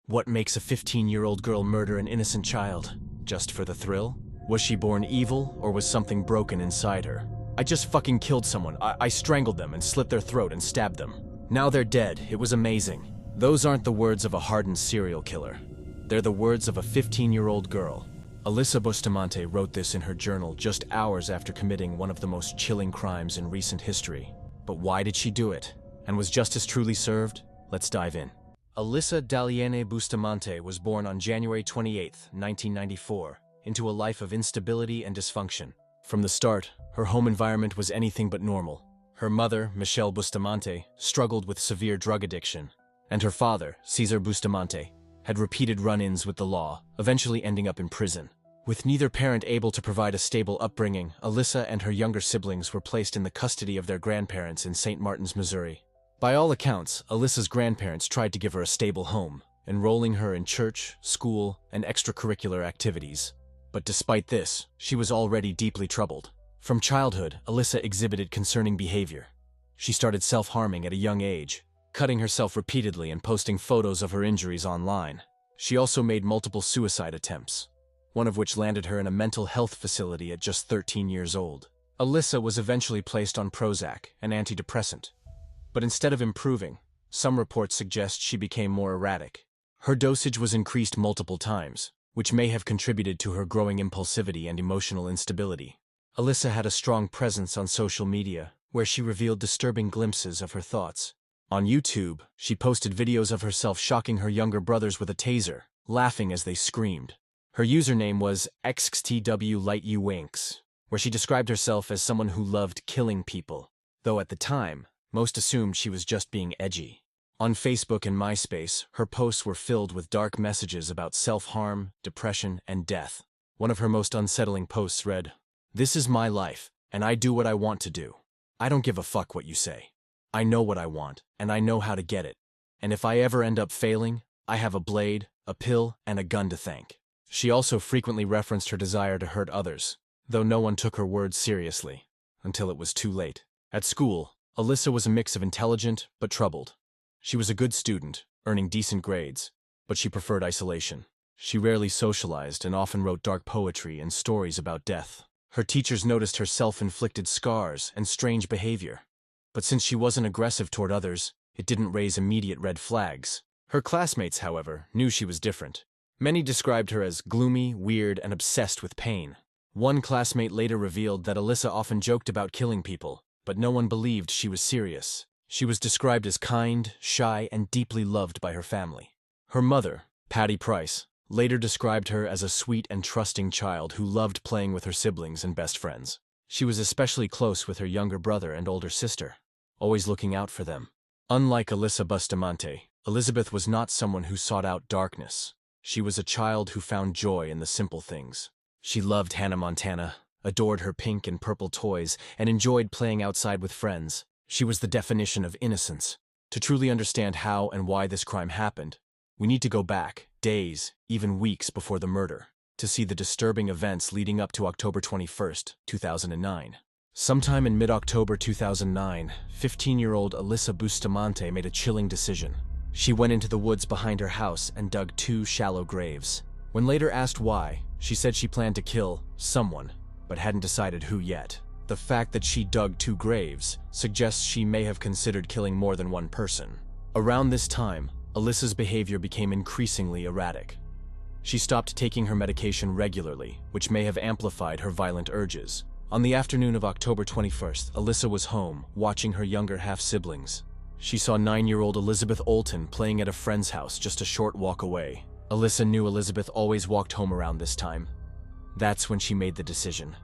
What makes a 15-year-old girl murder an innocent child? Just for the thrill? Was she born evil, or was something broken inside her? I just fucking killed someone. I strangled them and slit their throat and stabbed them. Now they're dead. It was amazing. Those aren't the words of a hardened serial killer. They're the words of a 15-year-old girl. Alyssa Bustamante wrote this in her journal just hours after committing one of the most chilling crimes in recent history. But why did she do it? And was justice truly served? Let's dive in. Alyssa Bustamante was born on January 28, 1994, into a life of instability and dysfunction. From the start, her home environment was anything but normal. Her mother, Michelle Bustamante, struggled with severe drug addiction, and her father, Cesar Bustamante, had repeated run-ins with the law, eventually ending up in prison. With neither parent able to provide a stable upbringing, Alyssa and her younger siblings were placed in the custody of their grandparents in St. Martin's, Missouri. By all accounts, Alyssa's grandparents tried to give her a stable home, enrolling her in church, school, and extracurricular activities. But despite this, she was already deeply troubled. From childhood, Alyssa exhibited concerning behavior. She started self-harming at a young age, cutting herself repeatedly and posting photos of her injuries online. She also made multiple suicide attempts, one of which landed her in a mental health facility at just 13 years old. Alyssa was eventually placed on Prozac, an antidepressant. But instead of improving, some reports suggest she became more erratic. Her dosage was increased multiple times, which may have contributed to her growing impulsivity and emotional instability. Alyssa had a strong presence on social media, where she revealed disturbing glimpses of her thoughts. On YouTube, she posted videos of herself shocking her younger brothers with a taser, laughing as they screamed. Her username was xtwlightywinks, where she described herself as someone who loved killing people, though at the time, most assumed she was just being edgy. On Facebook and MySpace, her posts were filled with dark messages about self-harm, depression, and death. One of her most unsettling posts read, "This is my life, and I do what I want to do. I don't give a fuck what you say. I know what I want, and I know how to get it. And if I ever end up failing, I have a blade, a pill, and a gun to thank." She also frequently referenced her desire to hurt others, though no one took her words seriously, until it was too late. At school, Alyssa was a mix of intelligent but troubled. She was a good student, earning decent grades, but she preferred isolation. She rarely socialized and often wrote dark poetry and stories about death. Her teachers noticed her self-inflicted scars and strange behavior. But since she wasn't aggressive toward others, it didn't raise immediate red flags. Her classmates, however, knew she was different. Many described her as gloomy, weird, and obsessed with pain. One classmate later revealed that Alyssa often joked about killing people, but no one believed she was serious. She was described as kind, shy, and deeply loved by her family. Her mother, Patty Price, later described her as a sweet and trusting child who loved playing with her siblings and best friends. She was especially close with her younger brother and older sister, always looking out for them. Unlike Alyssa Bustamante, Elizabeth was not someone who sought out darkness. She was a child who found joy in the simple things. She loved Hannah Montana, adored her pink and purple toys, and enjoyed playing outside with friends. She was the definition of innocence. To truly understand how and why this crime happened, we need to go back, days, even weeks before the murder, to see the disturbing events leading up to October 21, 2009. Sometime in mid-October 2009, 15-year-old Alyssa Bustamante made a chilling decision. She went into the woods behind her house and dug 2 shallow graves. When later asked why, she said she planned to kill someone, but hadn't decided who yet. The fact that she dug 2 graves suggests she may have considered killing more than one person. Around this time, Alyssa's behavior became increasingly erratic. She stopped taking her medication regularly, which may have amplified her violent urges. On the afternoon of October 21st, Alyssa was home, watching her younger half-siblings. She saw 9-year-old Elizabeth Olton playing at a friend's house just a short walk away. Alyssa knew Elizabeth always walked home around this time. That's when she made the decision.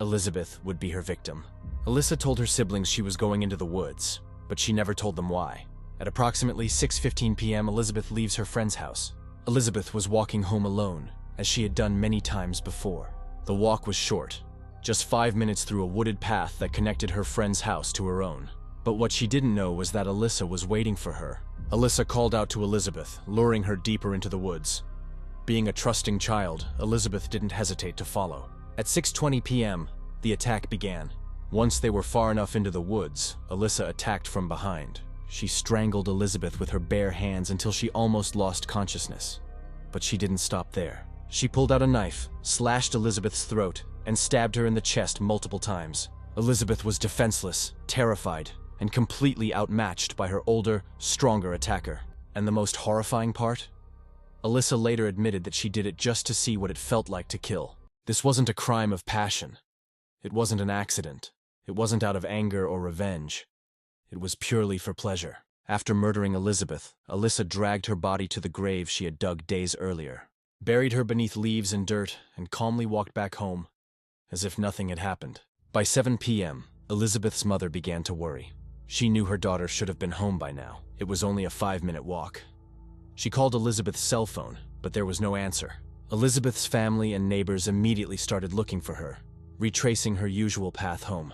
Elizabeth would be her victim. Alyssa told her siblings she was going into the woods, but she never told them why. At approximately 6:15 p.m., Elizabeth leaves her friend's house. Elizabeth was walking home alone, as she had done many times before. The walk was short, just 5 minutes through a wooded path that connected her friend's house to her own. But what she didn't know was that Alyssa was waiting for her. Alyssa called out to Elizabeth, luring her deeper into the woods. Being a trusting child, Elizabeth didn't hesitate to follow. At 6:20 p.m., the attack began. Once they were far enough into the woods, Alyssa attacked from behind. She strangled Elizabeth with her bare hands until she almost lost consciousness. But she didn't stop there. She pulled out a knife, slashed Elizabeth's throat, and stabbed her in the chest multiple times. Elizabeth was defenseless, terrified, and completely outmatched by her older, stronger attacker. And the most horrifying part? Alyssa later admitted that she did it just to see what it felt like to kill. This wasn't a crime of passion. It wasn't an accident. It wasn't out of anger or revenge. It was purely for pleasure. After murdering Elizabeth, Alyssa dragged her body to the grave she had dug days earlier, buried her beneath leaves and dirt, and calmly walked back home, as if nothing had happened. By 7 p.m., Elizabeth's mother began to worry. She knew her daughter should have been home by now. It was only a 5-minute walk. She called Elizabeth's cell phone, but there was no answer. Elizabeth's family and neighbors immediately started looking for her, retracing her usual path home.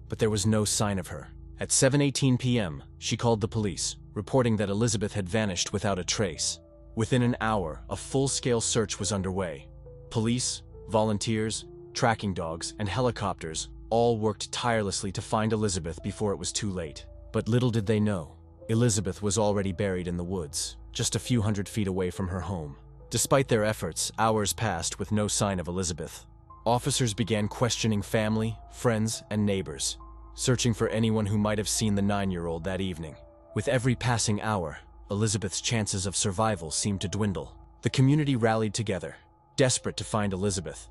But there was no sign of her. At 7:18 p.m., she called the police, reporting that Elizabeth had vanished without a trace. Within an hour, a full-scale search was underway. Police, volunteers, tracking dogs, and helicopters all worked tirelessly to find Elizabeth before it was too late. But little did they know, Elizabeth was already buried in the woods, just a few hundred feet away from her home. Despite their efforts, hours passed with no sign of Elizabeth. Officers began questioning family, friends, and neighbors, searching for anyone who might have seen the 9-year-old that evening. With every passing hour, Elizabeth's chances of survival seemed to dwindle. The community rallied together, desperate to find Elizabeth.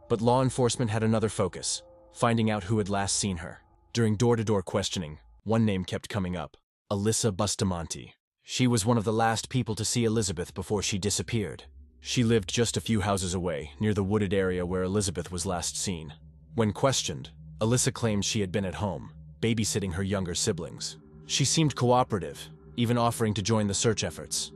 But law enforcement had another focus, finding out who had last seen her. During door-to-door questioning, one name kept coming up: Alyssa Bustamante. She was one of the last people to see Elizabeth before she disappeared. She lived just a few houses away, near the wooded area where Elizabeth was last seen. When questioned, Alyssa claimed she had been at home, babysitting her younger siblings. She seemed cooperative, even offering to join the search efforts.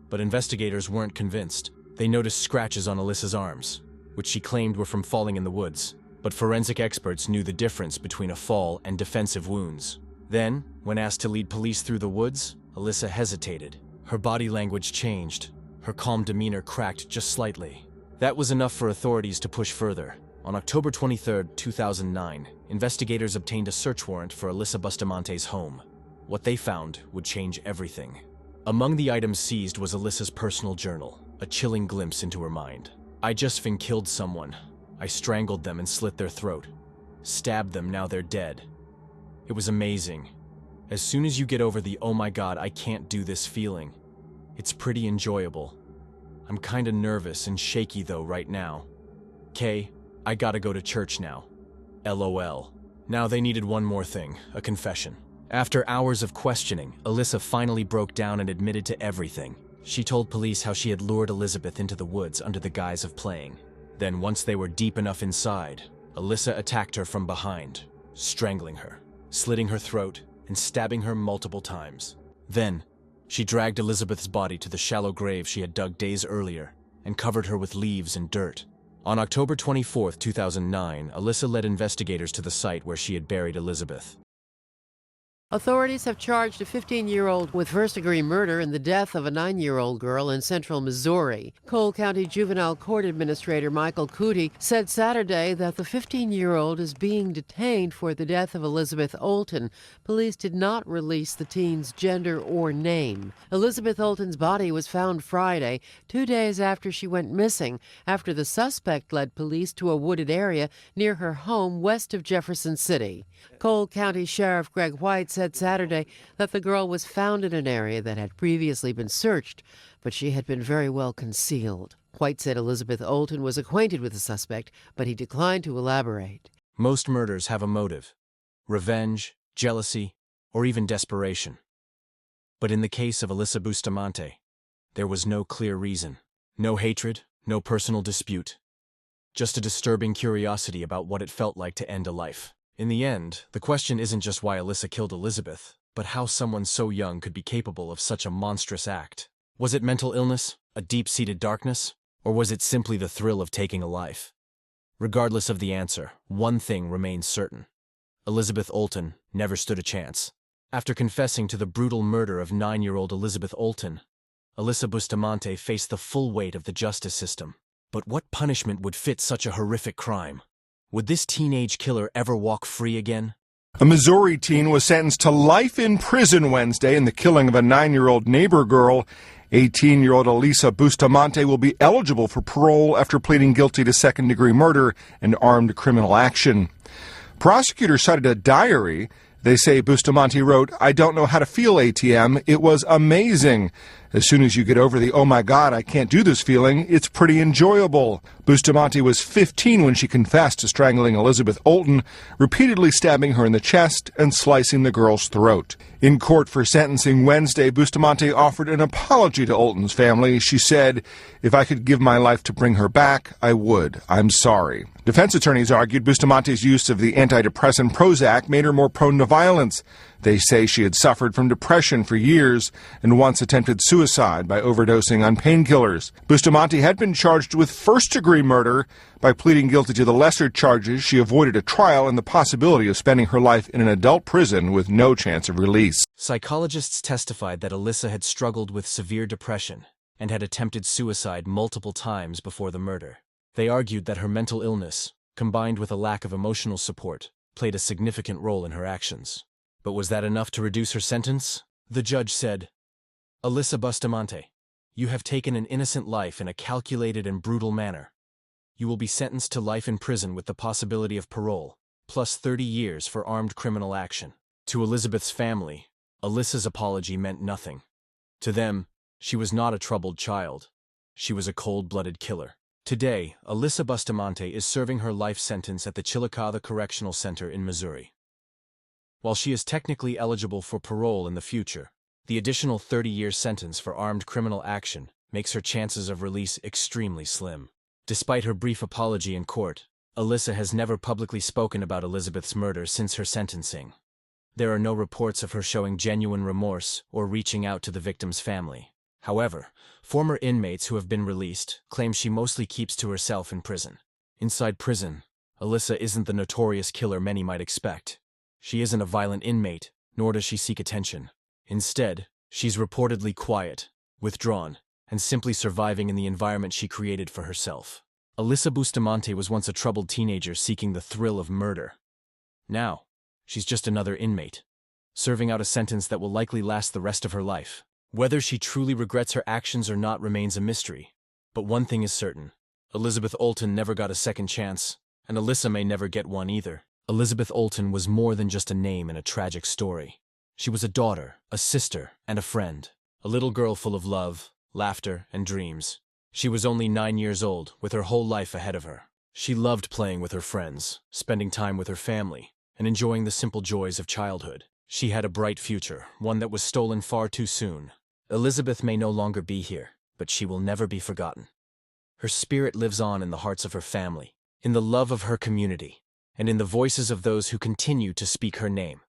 But investigators weren't convinced. They noticed scratches on Alyssa's arms, which she claimed were from falling in the woods. But forensic experts knew the difference between a fall and defensive wounds. Then, when asked to lead police through the woods, Alyssa hesitated. Her body language changed. Her calm demeanor cracked just slightly. That was enough for authorities to push further. On October 23, 2009, investigators obtained a search warrant for Alyssa Bustamante's home. What they found would change everything. Among the items seized was Alyssa's personal journal, a chilling glimpse into her mind. "I just killed someone. I strangled them and slit their throat. Stabbed them, now they're dead. It was amazing. As soon as you get over the 'oh my god, I can't do this' feeling, it's pretty enjoyable. I'm kinda nervous and shaky though right now. I gotta go to church now. LOL. Now they needed one more thing, a confession. After hours of questioning, Alyssa finally broke down and admitted to everything. She told police how she had lured Elizabeth into the woods under the guise of playing. Then once they were deep enough inside, Alyssa attacked her from behind, strangling her, slitting her throat, and stabbing her multiple times. Then, she dragged Elizabeth's body to the shallow grave she had dug days earlier and covered her with leaves and dirt. On October 24, 2009, Alyssa led investigators to the site where she had buried Elizabeth. Authorities have charged a 15-year-old with first-degree murder in the death of a 9-year-old girl in central Missouri. Cole County Juvenile Court Administrator Michael Cootie said Saturday that the 15-year-old is being detained for the death of Elizabeth Olton. Police did not release the teen's gender or name. Elizabeth Olton's body was found Friday, 2 days after she went missing, after the suspect led police to a wooded area near her home west of Jefferson City. Cole County Sheriff Greg White said Saturday that the girl was found in an area that had previously been searched, but she had been very well concealed. White said Elizabeth Olton was acquainted with the suspect, but he declined to elaborate. Most murders have a motive: revenge, jealousy, or even desperation. But in the case of Alyssa Bustamante, there was no clear reason. No hatred, no personal dispute. Just a disturbing curiosity about what it felt like to end a life. In the end, the question isn't just why Alyssa killed Elizabeth, but how someone so young could be capable of such a monstrous act. Was it mental illness, a deep-seated darkness, or was it simply the thrill of taking a life? Regardless of the answer, one thing remains certain: Elizabeth Olton never stood a chance. After confessing to the brutal murder of 9-year-old Elizabeth Olton, Alyssa Bustamante faced the full weight of the justice system. But what punishment would fit such a horrific crime? Would this teenage killer ever walk free again? A Missouri teen was sentenced to life in prison Wednesday in the killing of a 9-year-old neighbor girl. 18-year-old Alyssa Bustamante will be eligible for parole after pleading guilty to second-degree murder and armed criminal action. Prosecutors cited a diary. They say Bustamante wrote, "I don't know how to feel, ATM. It was amazing. As soon as you get over the 'oh my God, I can't do this' feeling, it's pretty enjoyable." Bustamante was 15 when she confessed to strangling Elizabeth Olton, repeatedly stabbing her in the chest and slicing the girl's throat. In court for sentencing Wednesday, Bustamante offered an apology to Olton's family. She said, "If I could give my life to bring her back, I would. I'm sorry." Defense attorneys argued Bustamante's use of the antidepressant Prozac made her more prone to violence. They say she had suffered from depression for years and once attempted suicide by overdosing on painkillers. Bustamante had been charged with first-degree murder. By pleading guilty to the lesser charges, she avoided a trial and the possibility of spending her life in an adult prison with no chance of release. Psychologists testified that Alyssa had struggled with severe depression and had attempted suicide multiple times before the murder. They argued that her mental illness, combined with a lack of emotional support, played a significant role in her actions. But was that enough to reduce her sentence? The judge said, "Alyssa Bustamante, you have taken an innocent life in a calculated and brutal manner. You will be sentenced to life in prison with the possibility of parole, plus 30 years for armed criminal action." To Elizabeth's family, Alyssa's apology meant nothing. To them, she was not a troubled child. She was a cold-blooded killer. Today, Alyssa Bustamante is serving her life sentence at the Chillicothe Correctional Center in Missouri. While she is technically eligible for parole in the future, the additional 30-year sentence for armed criminal action makes her chances of release extremely slim. Despite her brief apology in court, Alyssa has never publicly spoken about Elizabeth's murder since her sentencing. There are no reports of her showing genuine remorse or reaching out to the victim's family. However, former inmates who have been released claim she mostly keeps to herself in prison. Inside prison, Alyssa isn't the notorious killer many might expect. She isn't a violent inmate, nor does she seek attention. Instead, she's reportedly quiet, withdrawn, and simply surviving in the environment she created for herself. Alyssa Bustamante was once a troubled teenager seeking the thrill of murder. Now, she's just another inmate, serving out a sentence that will likely last the rest of her life. Whether she truly regrets her actions or not remains a mystery. But one thing is certain. Elizabeth Olton never got a second chance, and Alyssa may never get one either. Elizabeth Olton was more than just a name in a tragic story. She was a daughter, a sister, and a friend. A little girl full of love, laughter, and dreams. She was only 9 years old, with her whole life ahead of her. She loved playing with her friends, spending time with her family, and enjoying the simple joys of childhood. She had a bright future, one that was stolen far too soon. Elizabeth may no longer be here, but she will never be forgotten. Her spirit lives on in the hearts of her family, in the love of her community, and in the voices of those who continue to speak her name.